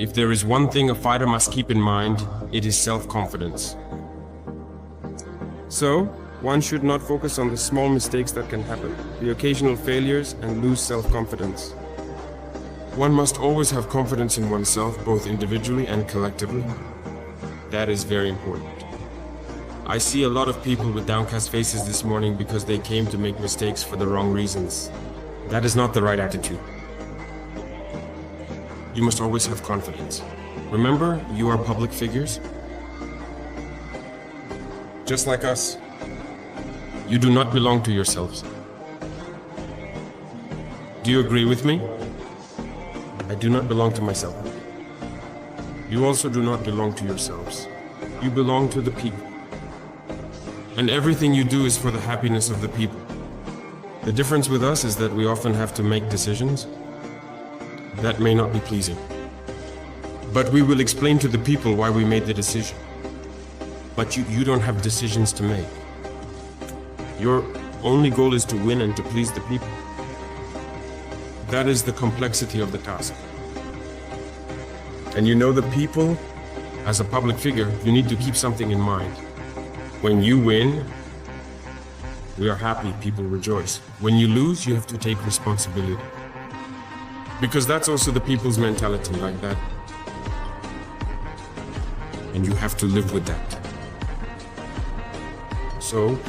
If there is one thing a fighter must keep in mind, it is self-confidence. So, one should not focus on the small mistakes that can happen, the occasional failures, and lose self-confidence. One must always have confidence in oneself, both individually and collectively. That is very important. I see a lot of people with downcast faces this morning because they came to make mistakes for the wrong reasons. That is not the right attitude. You must always have confidence. Remember, you are public figures. Just like us. You do not belong to yourselves. Do you agree with me? I do not belong to myself. You also do not belong to yourselves. You belong to the people. And everything you do is for the happiness of the people. The difference with us is that we often have to make decisions that may not be pleasing. But we will explain to the people why we made the decision. But you don't have decisions to make. Your only goal is to win and to please the people. That is the complexity of the task. And you know the people, as a public figure, you need to keep something in mind. When you win, we are happy, people rejoice. When you lose, you have to take responsibility. Because that's also the people's mentality, like that. And you have to live with that. So,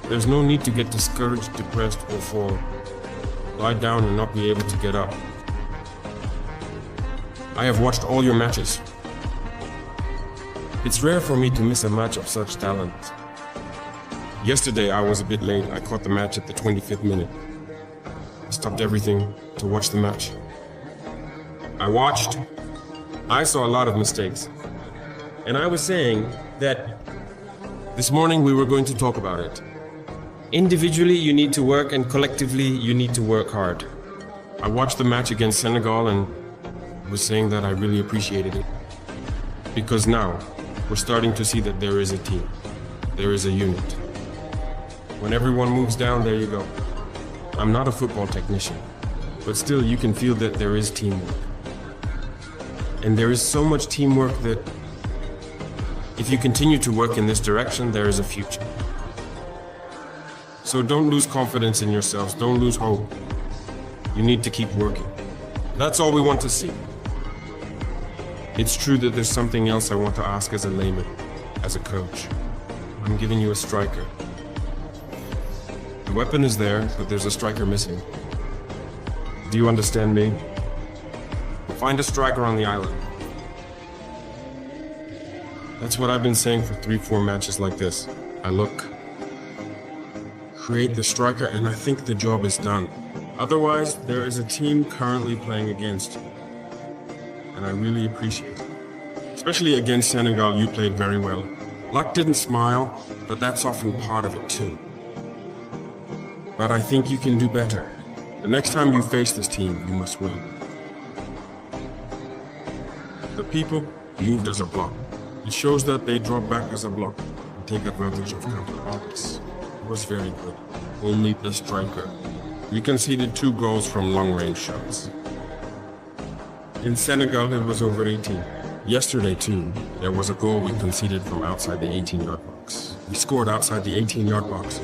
there's no need to get discouraged, depressed, or fall. Lie down and not be able to get up. I have watched all your matches. It's rare for me to miss a match of such talent. Yesterday I was a bit late. I caught the match at the 25th minute. I stopped everything to watch the match. I watched. I saw a lot of mistakes. And I was saying that this morning we were going to talk about it. Individually you need to work, and collectively you need to work hard. I watched the match against Senegal and was saying that I really appreciated it. Because now we're starting to see that there is a team. There is a unit. When everyone moves down, there you go. I'm not a football technician, but still you can feel that there is teamwork. And there is so much teamwork that if you continue to work in this direction, there is a future. So don't lose confidence in yourselves. Don't lose hope. You need to keep working. That's all we want to see. It's true that there's something else I want to ask as a layman, as a coach. I'm giving you a striker. The weapon is there, but there's a striker missing. Do you understand me? Find a striker on the island. That's what I've been saying for 3-4 matches like this. I look, create the striker, and I think the job is done. Otherwise, there is a team currently playing against you. And I really appreciate it. Especially against Senegal, you played very well. Luck didn't smile, but that's often part of it too. But I think you can do better. The next time you face this team, you must win. The people moved as a block. It shows that they draw back as a block and take advantage of counter-attacks. It was very good. Only the striker. We conceded 2 goals from long-range shots. In Senegal, it was over 18. Yesterday, too, there was a goal we conceded from outside the 18-yard box. We scored outside the 18-yard box.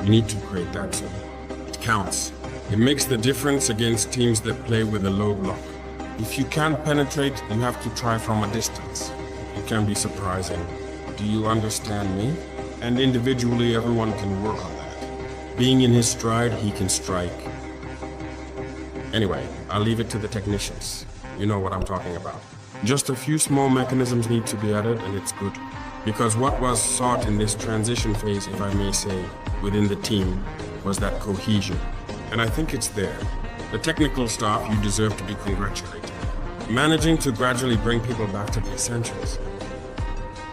We need to create that zone. It counts. It makes the difference against teams that play with a low block. If you can't penetrate, you have to try from a distance. It can be surprising. Do you understand me? And individually, everyone can work on that. Being in his stride, he can strike. Anyway, I'll leave it to the technicians. You know what I'm talking about. Just a few small mechanisms need to be added, and it's good. Because what was sought in this transition phase, if I may say, within the team, was that cohesion. And I think it's there. The technical staff, you deserve to be congratulated. Managing to gradually bring people back to the essentials.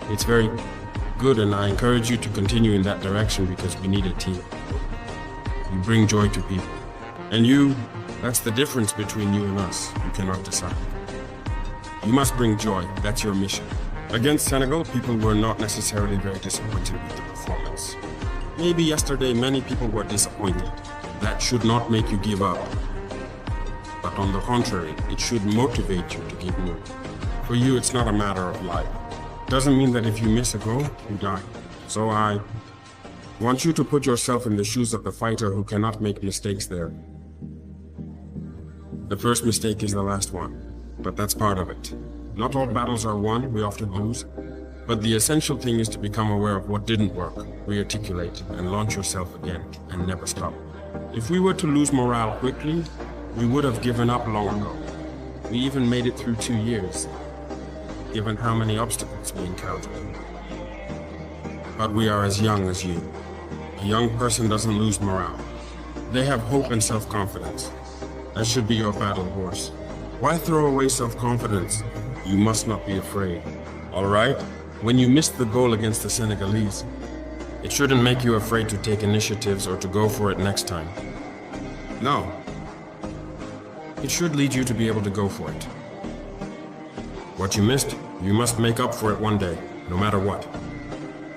It's very good, and I encourage you to continue in that direction because we need a team. You bring joy to people. And you, that's the difference between you and us. You cannot decide. You must bring joy. That's your mission. Against Senegal, people were not necessarily very disappointed with the performance. Maybe yesterday many people were disappointed. That should not make you give up. But on the contrary, it should motivate you to keep moving. For you, it's not a matter of life. Doesn't mean that if you miss a goal, you die. So I want you to put yourself in the shoes of the fighter who cannot make mistakes there. The first mistake is the last one, but that's part of it. Not all battles are won, we often lose. But the essential thing is to become aware of what didn't work, re-articulate, and launch yourself again, and never stop. If we were to lose morale quickly, we would have given up long ago. We even made it through 2 years, given how many obstacles we encountered. But we are as young as you. A young person doesn't lose morale. They have hope and self-confidence. That should be your battle horse. Why throw away self-confidence? You must not be afraid. All right? When you missed the goal against the Senegalese, it shouldn't make you afraid to take initiatives or to go for it next time. No. It should lead you to be able to go for it. What you missed, you must make up for it one day, no matter what.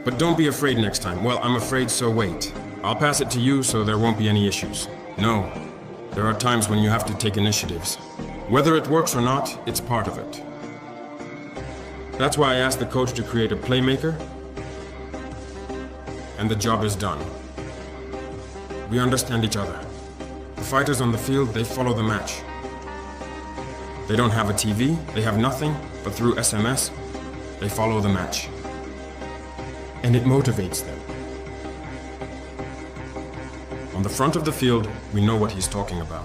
But don't be afraid next time. Well, I'm afraid, so wait. I'll pass it to you so there won't be any issues. No. There are times when you have to take initiatives. Whether it works or not, it's part of it. That's why I asked the coach to create a playmaker, and the job is done. We understand each other. The fighters on the field, they follow the match. They don't have a TV, they have nothing, but through SMS, they follow the match. And it motivates them. On the front of the field, we know what he's talking about.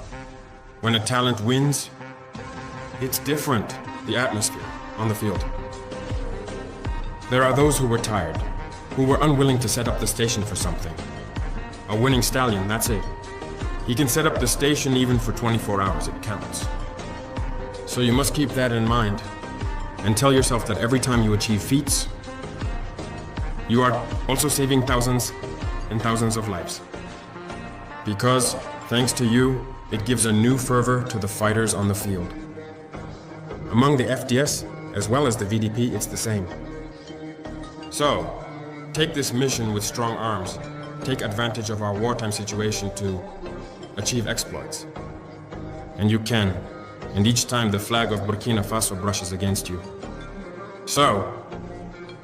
When a talent wins, it's different, the atmosphere on the field. There are those who were tired, who were unwilling to set up the station for something. A winning stallion, that's it. He can set up the station even for 24 hours, it counts. So you must keep that in mind, and tell yourself that every time you achieve feats, you are also saving thousands and thousands of lives. Because, thanks to you, it gives a new fervor to the fighters on the field. Among the FDS, as well as the VDP, it's the same. So, take this mission with strong arms. Take advantage of our wartime situation to achieve exploits. And you can. And each time the flag of Burkina-Faso brushes against you. So,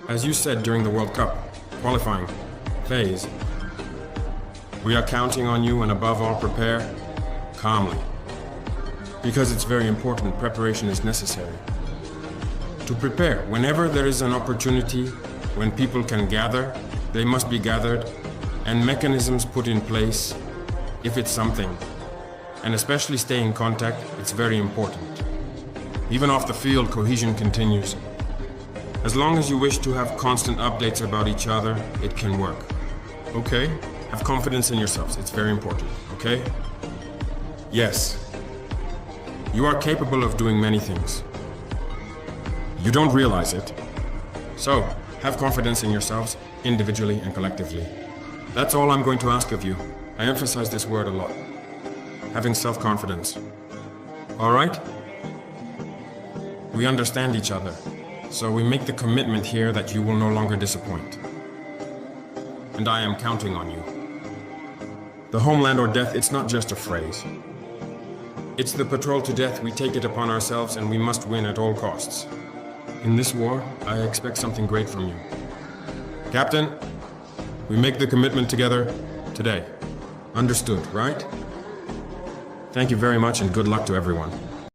as you said during the World Cup qualifying phase, we are counting on you, and above all, prepare calmly. Because it's very important, preparation is necessary. To prepare, whenever there is an opportunity, when people can gather, they must be gathered, and mechanisms put in place if it's something. And especially stay in contact, it's very important. Even off the field, cohesion continues. As long as you wish to have constant updates about each other, it can work. Okay? Have confidence in yourselves, it's very important, okay? Yes. You are capable of doing many things. You don't realize it. So, have confidence in yourselves, individually and collectively. That's all I'm going to ask of you. I emphasize this word a lot. Having self-confidence. All right? We understand each other, so we make the commitment here that you will no longer disappoint. And I am counting on you. The homeland or death, it's not just a phrase. It's the patrol to death. We take it upon ourselves, and we must win at all costs. In this war, I expect something great from you. Captain, we make the commitment together today. Understood, right? Thank you very much, and good luck to everyone.